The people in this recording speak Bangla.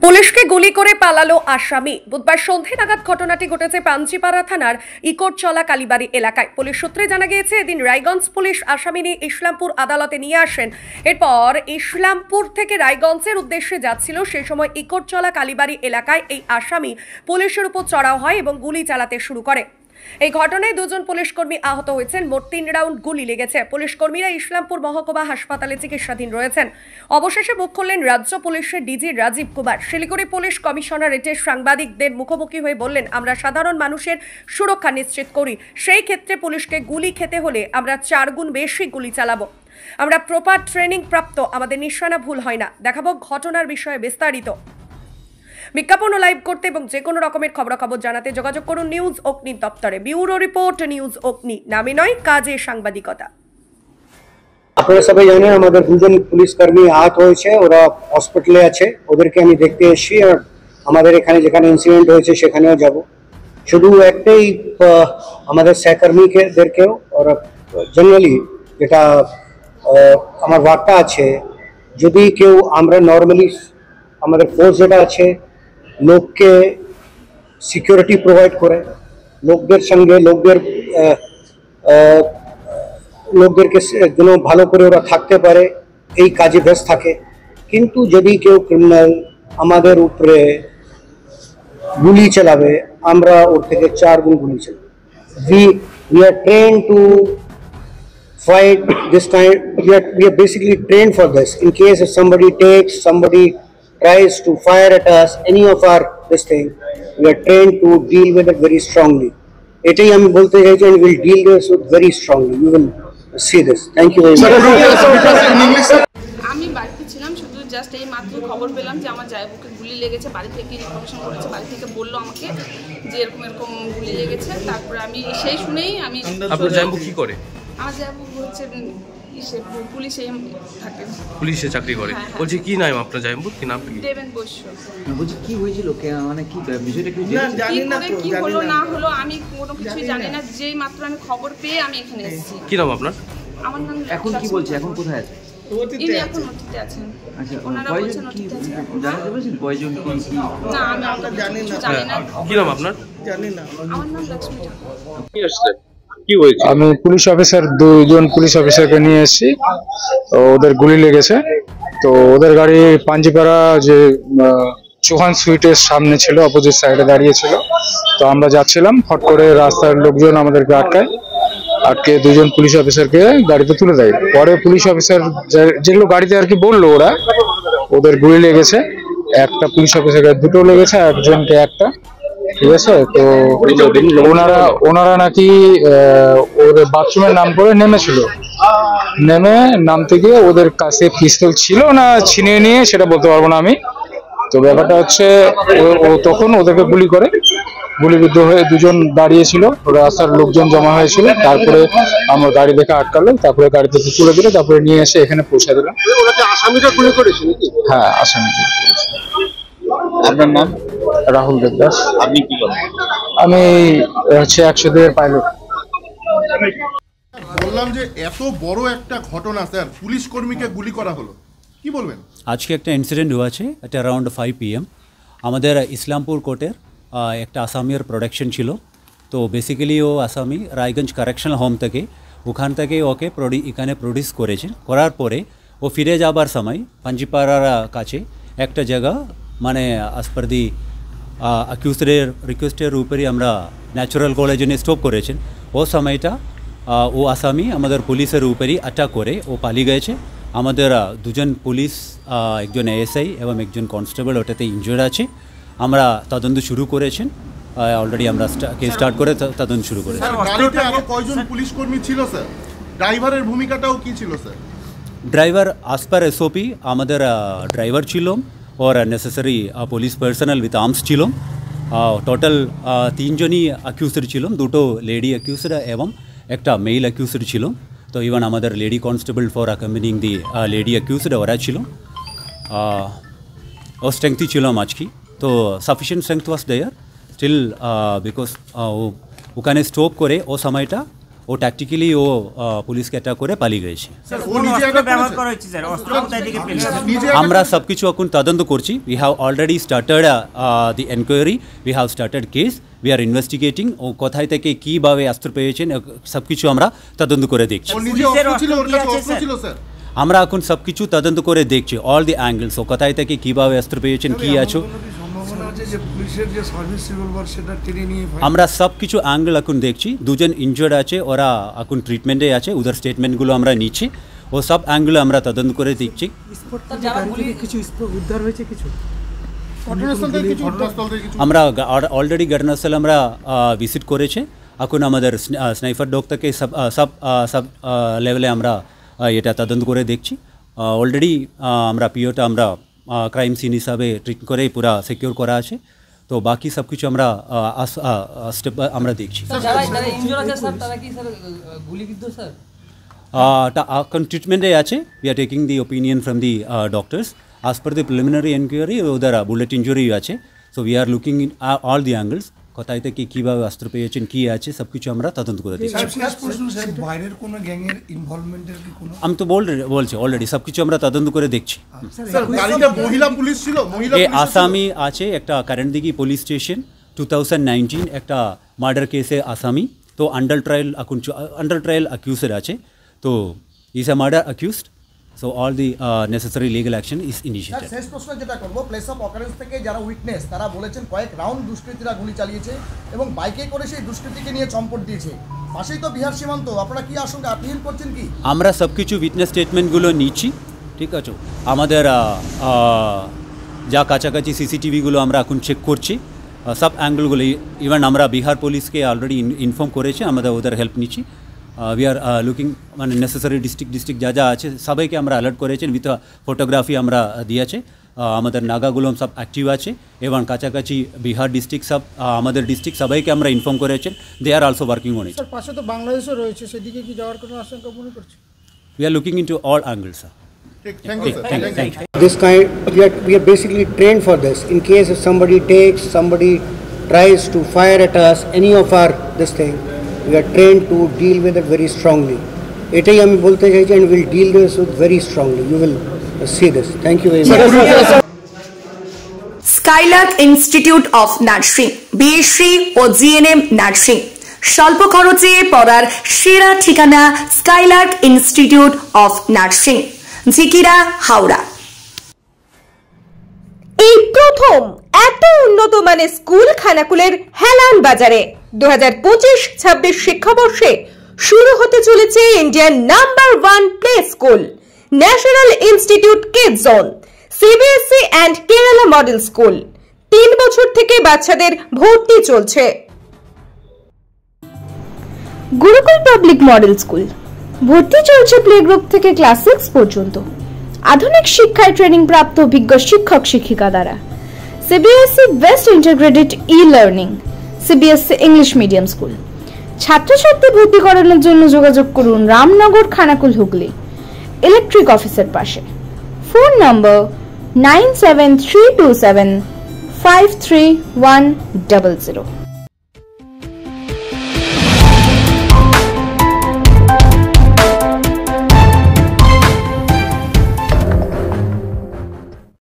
পুলিশকে গুলি করে পালালো আসামি। বুধবার সন্ধ্যে নাগাদ ঘটনাটি ঘটেছে পাঞ্জিপাড়া থানার ইকোটচলা কালীবাড়ি এলাকায়। পুলিশ সূত্রে জানা গিয়েছে, এদিন রায়গঞ্জ পুলিশ আসামি নিয়ে ইসলামপুর আদালতে নিয়ে আসেন। এরপর ইসলামপুর থেকে রায়গঞ্জের উদ্দেশ্যে যাচ্ছিল, সেই সময় ইকোটচলা কালীবাড়ি এলাকায় এই আসামি পুলিশের উপর চড়াও হয় এবং গুলি চালাতে শুরু করে। এই ঘটনায় দুজন পুলিশকর্মী আহত হয়েছেন। মোট 3 রাউন্ড গুলি লেগেছে। পুলিশকর্মীরা ইসলামপুর মহকুমা হাসপাতালে চিকিৎসাধীন রয়েছেন। অবশেষে মুখ খুললেন রাজ্য পুলিশের ডিজি রাজীব কুমার। শিলিগুড়ি পুলিশ কমিশনারেটের সাংবাদিকদের মুখোমুখি হয়ে বললেন, আমরা সাধারণ মানুষের সুরক্ষা নিশ্চিত করি। সেই ক্ষেত্রে পুলিশকে গুলি খেতে হলে আমরা 4 গুণ বেশি গুলি চালাবো। আমরা প্রপার ট্রেনিং প্রাপ্ত, আমাদের নিশানা ভুল হয় না। দেখাবো ঘটনার বিষয়ে বিস্তারিত। বিজ্ঞাপন ও লাইভ করতে এবং যে কোনো রকমের খবরাখবর জানাতে যোগাযোগ করুন নিউজ অগ্নি দপ্তরে। ব্যুরো রিপোর্ট, নিউজ অগ্নি। নামে নয়, কাজে সাংবাদিকতা। আপনারা সবাই জানেন আমাদের দুজন পুলিশ কর্মী আহত হয়েছে, ওরা হসপিটালে আছে। ওদেরকে আমি দেখতে এসেছি, আর আমাদের এখানে যেখানে ইনসিডেন্ট হয়েছে সেখানেও যাব। শুধু একটাই আমাদের সহকর্মীদেরকেও, ওরা জেনারেলি যেটা আমার বার্তা আছে, যদি কেউ আমরা নর্মালি আমাদের ফোর্স যেটা আছে লোককে সিকিউরিটি প্রোভাইড করে, লোকদের সঙ্গে লোকদেরকে যেন ভালো করে ওরা থাকতে পারে, এই কাজে ব্যস্ত থাকে। কিন্তু যদি কেউ ক্রিমিনাল আমাদের উপরে গুলি চালাবে, আমরা ওর থেকে 4 গুণ গুলি চালাবো। We are trained to fight this kind. We are basically trained for this. In case if somebody tries to fire at us, any of our this thing, we are trained to deal with it very strongly. এটাই আমি বলতে চাইছি, and we'll deal this with very strongly. You will see this. Thank you very much. আমি বাড়িতে ছিলাম, শুধু জাস্ট এই মাত্র খবর পেলাম যে আমার জায়বুকে গুলি লেগেছে। বাড়ি থেকে ইনফরমেশন করেছে, বাড়ি থেকে বললো আমাকে যে এরকম গুলি লেগেছে। তারপরে আমি সেই শুনেই আমি। আপনার জায়বু কি করে? আমার জায়বু হচ্ছে পুলিশে থাকে, পুলিশে চাকরি করে। বলছি কি নাম আপনার জায়বুর, কি নাম? দেবেন বৈশ্য। বলছি কি হয়েছিল, মানে কি বিষয়টা কি হলো না হলো আমি কোনো কিছুই জানি না। যেই মাত্র আমি খবর পেয়ে আমি এখানে এসেছি। কি নাম আপনার? আমার নাম। এখন কি বলছে, এখন কোথায় আছে? ইনি এখন অতীতে আছেন। আচ্ছা, ওনারা বলছেন অতীতে আছেন। জানতে পারছেন কয়জন কি? না, আমি জানি না। কি নাম আপনার? জানি না। আমার নাম লক্ষ্মী ঠাকুর। কি আসলে কি হয়েছে? আমি পুলিশ অফিসার, 2জন পুলিশ অফিসারকে নিয়ে এসেছি। তো ওদের গুলি লেগেছে। তো ওদের গাড়ি পাঞ্জিপাড়া যে চৌহান সুইটের সামনে ছিল, অপোজিট সাইডে দাঁড়িয়ে ছিল। তো আমরা যাচ্ছিলাম, হট করে রাস্তার লোকজন আমাদেরকে আটকে 2জন পুলিশ অফিসারকে গাড়িতে তুলে দেয়। পরে পুলিশ অফিসার যেগুলো গাড়িতে আর কি বললো, ওদের গুলি লেগেছে। একটা পুলিশ অফিসারকে 2টো লেগেছে, একজনকে একটা। ঠিক আছে। তো ওনারা নাকি ওদের বাথরুমের নাম করে নেমেছিল। নামতে গিয়ে ওদের কাছে পিস্তল ছিল না ছিনিয়ে নিয়ে, সেটা বলতে পারবো না আমি। তো ব্যাপারটা হচ্ছে ও তখন ওদেরকে গুলিবিদ্ধ হয়ে 2জন দাঁড়িয়েছিল, রাস্তার লোকজন জমা হয়েছিল। তারপরে আমার গাড়ি দেখে আটকালো, তারপরে গাড়ি থেকে তুলে দিল, তারপরে নিয়ে এসে এখানে পৌঁছে দিলাম। হ্যাঁ, আসামিকে। আপনার নাম? রাহুল দেবদাস। আপনি কি করেন? আমি হচ্ছে 102 পাইলট। বললাম যে এত বড় একটা ঘটনা স্যার, পুলিশ কর্মীকে গুলি করা হলো, কি বলবেন? আজকে একটা ইনসিডেন্ট হয়েছে, এটা অ্যারাউন্ড 5 PM। আমাদের ইসলামপুর কোর্টের একটা আসামির প্রোডাকশন ছিল। তো বেসিক্যালি ও আসামি রায়গঞ্জ কারেকশনাল হোম থেকে ওখান থেকে ওকে এখানে প্রডিউস করেছে। করার পরে ও ফিরে যাবার সময় পাঞ্জিপাড়ার কাছে একটা জায়গা, মানে আজ পার দি অ্যাকিউজডের রিকোয়েস্টের উপরই আমরা ন্যাচুরাল কলেজে স্টপ করেছেন। ও সময়টা ও আসামি আমাদের পুলিশের উপরই অ্যাটাক করে ও পালিয়ে গেছে। আমাদের 2জন পুলিশ, একজন ASI এবং একজন কনস্টেবল ওটাতে ইনজুর্ড আছে। আমরা তদন্ত শুরু করেছেন, অলরেডি আমরা কেস স্টার্ট করে তদন্ত শুরু করেছি। গাড়িতে আরো কয়জন পুলিশ কর্মী ছিল স্যার? ড্রাইভারের ভূমিকাটাও কি ছিল স্যার? ড্রাইভার আজ পার SOP আমাদের ড্রাইভার ছিল और necessary police personal with arms छिलो। टोटल 3 जनी अक्यूजड छिलो, 2টো लेडी अक्यूजड एवं एक मेल अक्यूजड छिलो। तो इवन हमारे lady constable for accompanying the lady accused ओरा छिलो। और स्ट्रेंथ छिलो आज की, तो sufficient strength was there still because ओखाने स्टप करे ओ समयटा ও ট্যাকটিক্যালি ও পুলিশকে অ্যাটাক করে পালিয়ে গেছে। আমরা সব কিছু এখন তদন্ত করছি। We have already started the enquiry, we have started case, we are investigating. ও কোথায় থেকে কীভাবে অস্ত্র পেয়েছেন সব কিছু আমরা তদন্ত করে দেখছি। আমরা এখন সব কিছু তদন্ত করে দেখছি, অল দি অ্যাঙ্গেলস। ও কোথায় থেকে কীভাবে অস্ত্র পেয়েছেন, কী আছো, আমরা সব কিছু অ্যাঙ্গেল এখন দেখছি। দুজন ইনজয়ার্ড আছে, ওরা এখন ট্রিটমেন্টে আছে, ওদের স্টেটমেন্টগুলো আমরা নিচ্ছি। ও সব অ্যাঙ্গেল আমরা তদন্ত করে দেখছি। আমরা অলরেডি ঘটনাস্থল আমরা ভিজিট করেছে। এখন আমাদের স্নাইপার ডগ থেকে সব লেভেলে আমরা এটা তদন্ত করে দেখছি। অলরেডি আমরা পিওটা আমরা ক্রাইম সিন হিসাবে ট্রিট করে পুরা সিকিউর করা আছে। তো বাকি সব কিছু আমরা স্টেপ আমরা দেখছি। ট্রিটমেন্টে আছে। We are taking the opinion from the doctors as per the preliminary inquiry. ওদের বুলেট ইঞ্জুরি আছে। So we are looking in all the angles, কোথায় থেকে কীভাবে অস্ত্র পেয়েছেন, কী আছে, সব কিছু আমরা তদন্ত করে দিচ্ছি। আমি তো বলছি অলরেডি সব কিছু আমরা তদন্ত করে দেখছি। এই আসামি আছে একটা কারেন্টদিঘি পুলিশ স্টেশন 2019 একটা মার্ডার কেসে আসামি। তো আন্ডার ট্রায়াল অ্যাকিউজড আছে। তো is a murder accused. So all the necessary legal action is initiated. শেষ প্রশ্ন যেটা করব, প্লেস অফ অকারেন্স থেকে যারা উইটনেস তারা বলেছেন কয়েক রাউন্ড দুষ্কৃতীরা গুলি চালিয়েছে এবং বাইকে করে সেই দুষ্কৃতীকে নিয়ে চম্পট দিয়েছে। পাশেই তো বিহার সীমান্ত, আপনারা কি আশঙ্কা আপীল করছেন কি? আমরা সব কিছু উইটনেস স্টেটমেন্টগুলো নিচ্ছি, ঠিক আছে। আমাদের যা কাছাকাছি সিসিটিভিগুলো আমরা এখন চেক করছি, সব অ্যাঙ্গেলগুলো। ইভেন আমরা বিহার পুলিশকে অলরেডি ইনফর্ম করেছি, আমাদের ওদের হেল্প নিচ্ছি। উই আর লুকিং মানে নেসেসারি ডিস্ট্রিক্ট যা যা আছে সবাইকে আমরা অ্যালার্ট করেছেন, উইথ ফটোগ্রাফি আমরা দিয়েছে। আমাদের নাগাগুলো সব অ্যাক্টিভ আছে এবং কাছাকাছি বিহার ডিস্ট্রিক্ট সব আমাদের ডিস্ট্রিক্ট সবাইকে আমরা ইনফর্ম করেছেন। They are also working on it. Sir পাশে তো বাংলাদেশও রয়েছে, সেদিকে কি যাওয়ার কোনো আশঙ্কা মনে করছেন? We are looking into all angles, sir. Thank you. This kind, we are basically trained for this. In case if somebody tries to fire at us, any of our this thing, we are trained to deal with it very strongly. এটাই আমি বলতে চাইছি, and we'll deal this with very strongly. You will see this. Thank you very much. Skylark institute of nursing, BSc ও জিএনএম নার্সিং। স্বল্প খরচে পড়ার সেরা ঠিকানা Skylark institute of nursing, Jhikira, Howrah. এই প্রথম এত উন্নত মানের স্কুল খানাকুলের হেলান বাজারে 2025-26 শিক্ষাবর্ষে শুরু হতে চলেছে Indian number 1 play school, national institute kids zone, CBSE and Kerala model school. 3 বছর থেকে বাচ্চাদের ভর্তি চলছে। গুরুকুল পাবলিক মডেল স্কুল, ভর্তি চলছে প্লে গ্রুপ থেকে ক্লাস 6 পর্যন্ত। আধুনিক শিক্ষায় ট্রেনিং প্রাপ্ত অভিজ্ঞ শিক্ষক শিক্ষিকা দ্বারা। CBSE best integrated e-learning, CBSE English medium school. ছাত্রছাত্রী ভর্তি করানোর জন্য যোগাযোগ করুন রামনগর, খানাকুল, হুগলি, ইলেকট্রিক অফিসের পাশে। ফোন নম্বর 9732753100।